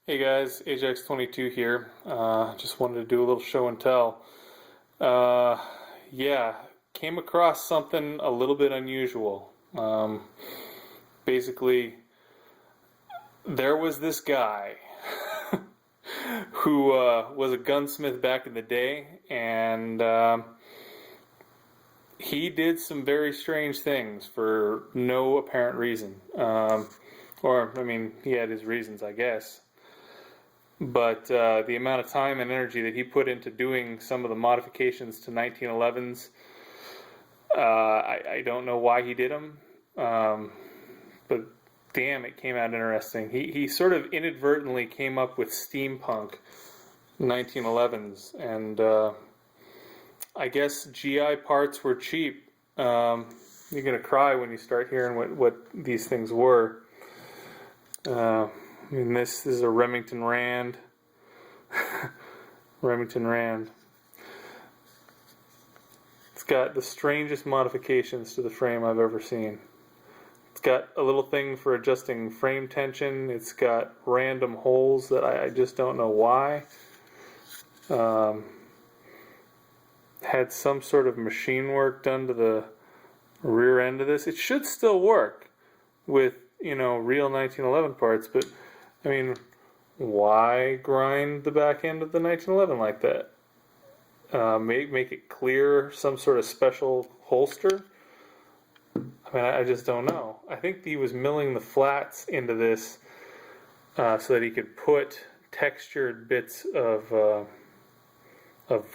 Hey guys, AJAX 22 here. Just wanted to do a little show and tell. Uh, yeah, came across something a little bit unusual. Basically, there was this guy who was a gunsmith back in the day, and he did some very strange things for no apparent reason. He had his reasons, I guess. But the amount of time and energy that he put into doing some of the modifications to 1911s, I don't know why he did them. But damn, it came out interesting. He sort of inadvertently came up with Steampunk 1911s, and I guess GI parts were cheap. You're gonna cry when you start hearing what these things were. This is a Remington Rand. Remington Rand. It's got the strangest modifications to the frame I've ever seen. It's got a little thing for adjusting frame tension. It's got random holes that I just don't know why. Had some sort of machine work done to the rear end of this. It should still work with, real 1911 parts, but I mean, why grind the back end of the 1911 like that? Make it clear some sort of special holster? I just don't know. I think he was milling the flats into this so that he could put textured bits of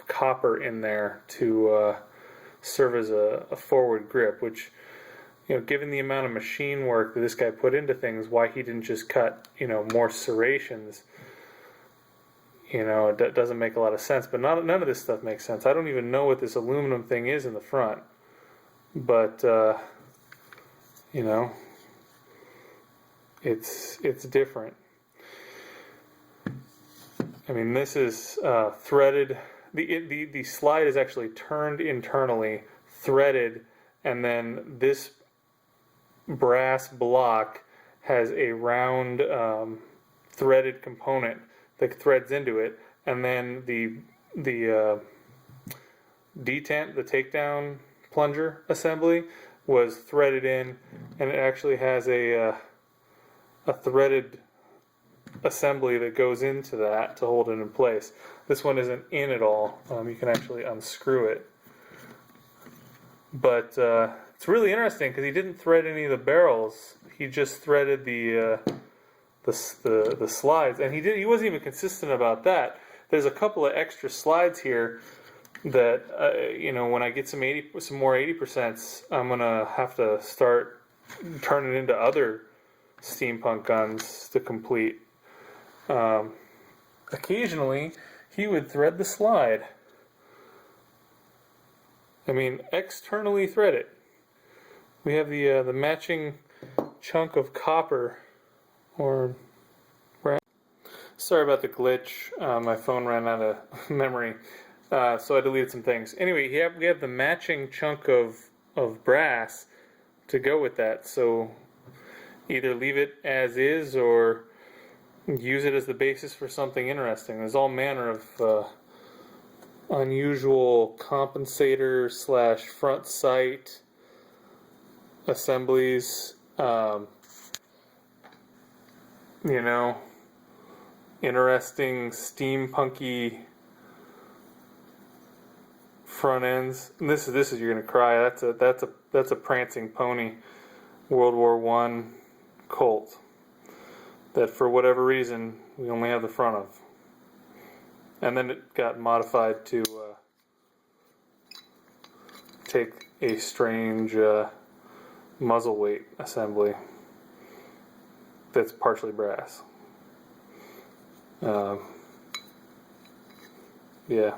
copper in there to serve as a forward grip, which, given the amount of machine work that this guy put into things, why he didn't just cut, more serrations, it doesn't make a lot of sense. But none of this stuff makes sense. I don't even know what this aluminum thing is in the front. But, it's different. This is threaded. The slide is actually turned internally, threaded, and then this brass block has a round threaded component that threads into it, and then the detent, the takedown plunger assembly, was threaded in, and it actually has a threaded assembly that goes into that to hold it in place. This one isn't in at all. You can actually unscrew it, but it's really interesting because he didn't thread any of the barrels. He just threaded the slides, and he wasn't even consistent about that. There's a couple of extra slides here that when I get some more 80%, I'm gonna have to start turning into other steampunk guns to complete. Occasionally, he would thread the slide. Externally thread it. We have the matching chunk of copper or brass. Sorry about the glitch. My phone ran out of memory, so I deleted some things. Anyway, we have the matching chunk of brass to go with that. So either leave it as is or use it as the basis for something interesting. There's all manner of unusual compensator / front sight assemblies. Interesting steampunky front ends. And this is you're gonna cry. That's a prancing pony, World War I Colt, that for whatever reason we only have the front of, and then it got modified to take a strange muzzle weight assembly that's partially brass. Yeah,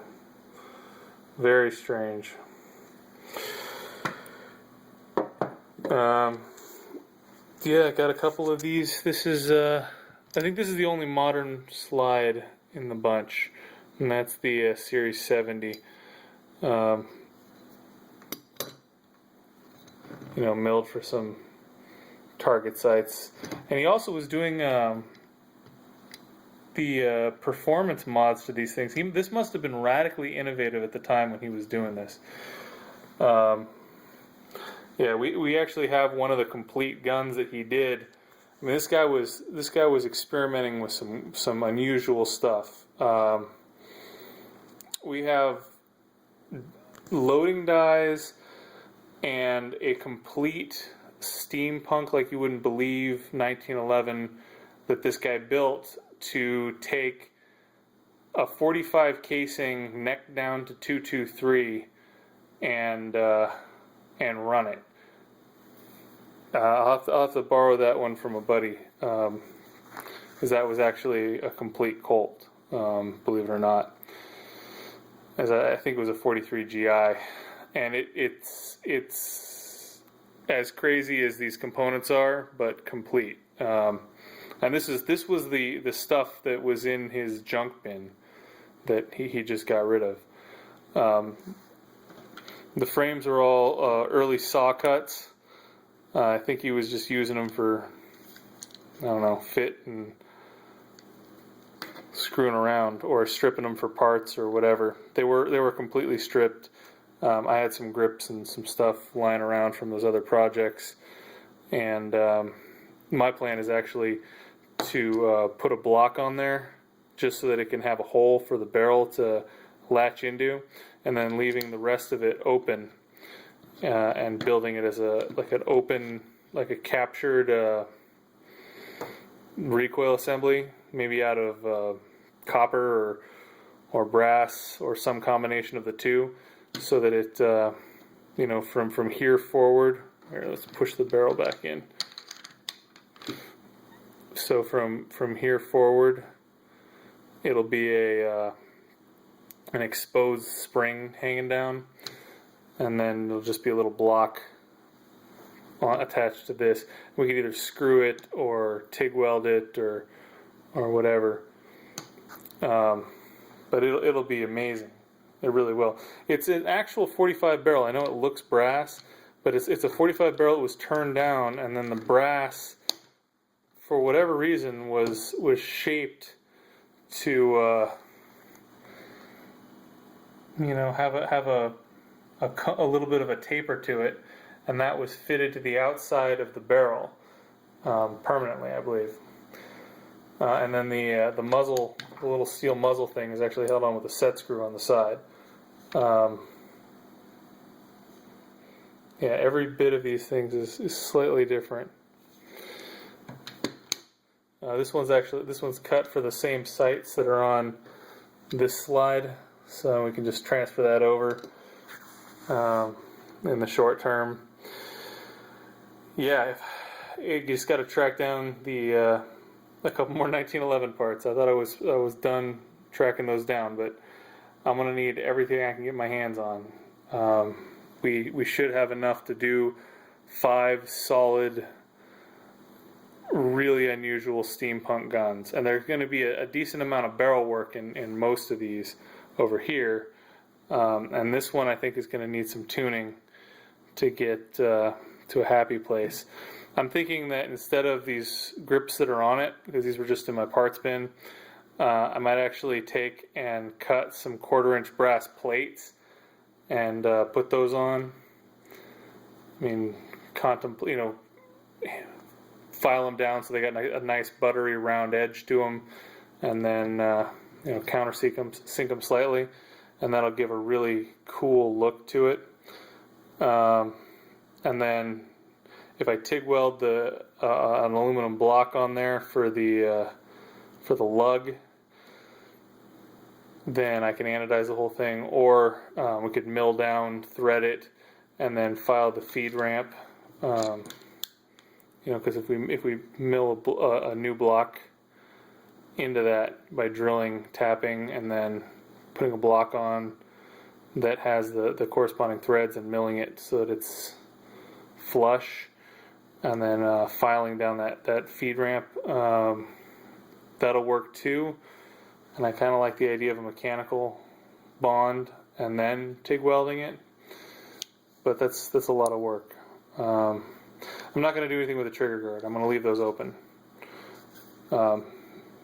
very strange. Yeah, I got a couple of these. This is I think this is the only modern slide in the bunch, and that's the Series 70. Milled for some target sights. And he also was doing the performance mods to these things. This must have been radically innovative at the time when he was doing this. Yeah, we actually have one of the complete guns that he did. I mean, this guy was experimenting with some unusual stuff. We have loading dies and a complete steampunk, like you wouldn't believe, 1911 that this guy built to take a 45 casing neck down to 223 and run it. I'll have to borrow that one from a buddy, because that was actually a complete Colt, believe it or not. As I think it was a 43 GI, and it's as crazy as these components are, but complete. And this was the stuff that was in his junk bin that he just got rid of. The frames are all early saw cuts. I think he was just using them for, I don't know, fit and screwing around, or stripping them for parts or whatever. They were completely stripped. I had some grips and some stuff lying around from those other projects, and my plan is actually to put a block on there just so that it can have a hole for the barrel to latch into, and then leaving the rest of it open, and building it as like a captured recoil assembly, maybe out of copper or brass or some combination of the two, so that it from here forward. Here, let's push the barrel back in. So from here forward, it'll be an exposed spring hanging down, and then it'll just be a little block attached to this. We could either screw it or TIG weld it or whatever. But it'll be amazing. It really will. It's an actual 45 barrel. I know it looks brass, but it's a 45 barrel that was turned down, and then the brass, for whatever reason, was shaped to have a little bit of a taper to it, and that was fitted to the outside of the barrel permanently, I believe. And then the muzzle, the little steel muzzle thing, is actually held on with a set screw on the side. Yeah, every bit of these things is slightly different. This one's cut for the same sights that are on this slide, so we can just transfer that over in the short term. Yeah, you just got to track down a couple more 1911 parts. I thought I was done tracking those down, but I'm gonna need everything I can get my hands on. We should have enough to do 5 solid, really unusual steampunk guns, and there's going to be a decent amount of barrel work in most of these over here, and this one I think is going to need some tuning to get to a happy place. I'm thinking that instead of these grips that are on it, because these were just in my parts bin, I might actually take and cut some 1/4-inch brass plates and put those on. I mean, file them down so they got a nice buttery round edge to them, and then countersink them slightly, and that'll give a really cool look to it. And then if I TIG weld an aluminum block on there for the lug, then I can anodize the whole thing, or we could mill down, thread it, and then file the feed ramp. Because if we mill a new block into that by drilling, tapping, and then putting a block on that has the corresponding threads and milling it so that it's flush, and then filing down that feed ramp, that'll work too. And I kind of like the idea of a mechanical bond and then TIG welding it, but that's a lot of work. I'm not going to do anything with the trigger guard. I'm going to leave those open.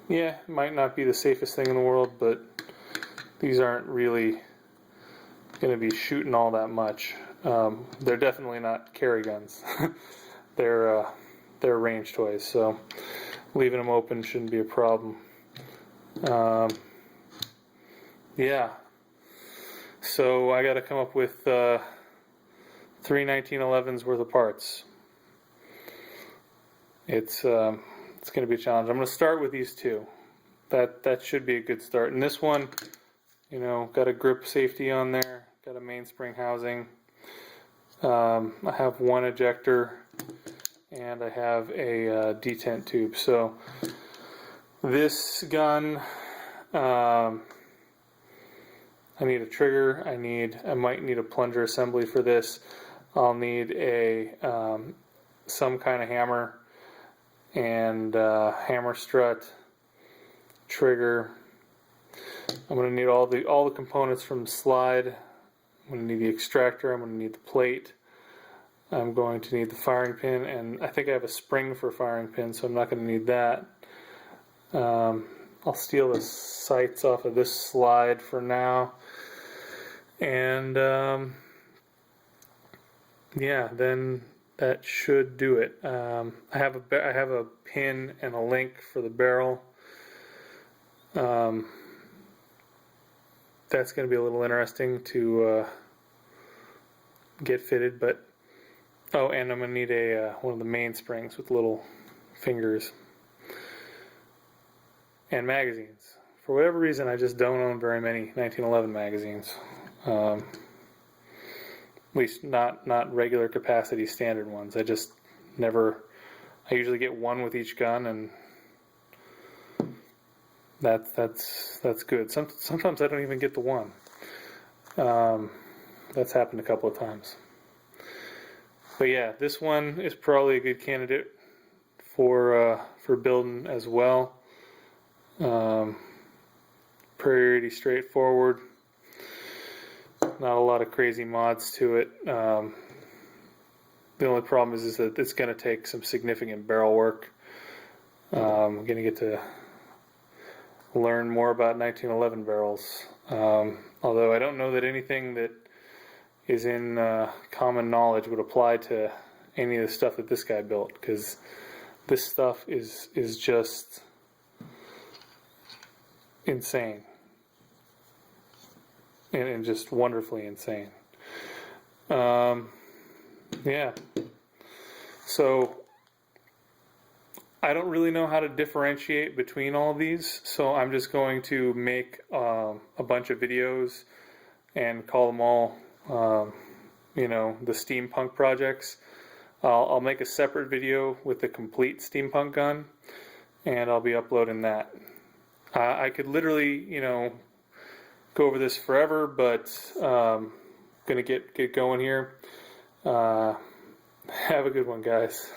yeah, it might not be the safest thing in the world, but these aren't really going to be shooting all that much. They're definitely not carry guns. they're range toys, so leaving them open shouldn't be a problem. Yeah, so I got to come up with 3 1911s worth of parts. It's going to be a challenge. I'm going to start with these two. That should be a good start. And this one, you know, got a grip safety on there, got a mainspring housing. I have one ejector, and I have a detent tube. So this gun, I need a trigger. I might need a plunger assembly for this. I'll need a some kind of hammer and hammer strut, trigger. I'm going to need all the components from the slide. I'm going to need the extractor. I'm going to need the plate. I'm going to need the firing pin, and I think I have a spring for firing pin, so I'm not going to need that. I'll steal the sights off of this slide for now, and yeah, then that should do it. I have a pin and a link for the barrel. That's going to be a little interesting to get fitted, but oh, and I'm going to need a one of the mainsprings with little fingers and magazines. For whatever reason, I just don't own very many 1911 magazines. At least not regular capacity standard ones. I just never. I usually get one with each gun, and that's good. Sometimes I don't even get the one. That's happened a couple of times. But yeah, this one is probably a good candidate for building as well. Pretty straightforward. Not a lot of crazy mods to it. The only problem is that it's going to take some significant barrel work. I'm going to get to learn more about 1911 barrels. Although I don't know that anything that is in common knowledge would apply to any of the stuff that this guy built, because this stuff is just insane. And just wonderfully insane. Yeah. So I don't really know how to differentiate between all of these, so I'm just going to make a bunch of videos and call them all, you know, the Steampunk projects. I'll make a separate video with the complete Steampunk gun, and I'll be uploading that. I could literally, you know, go over this forever, but gonna get going here. Have a good one, guys.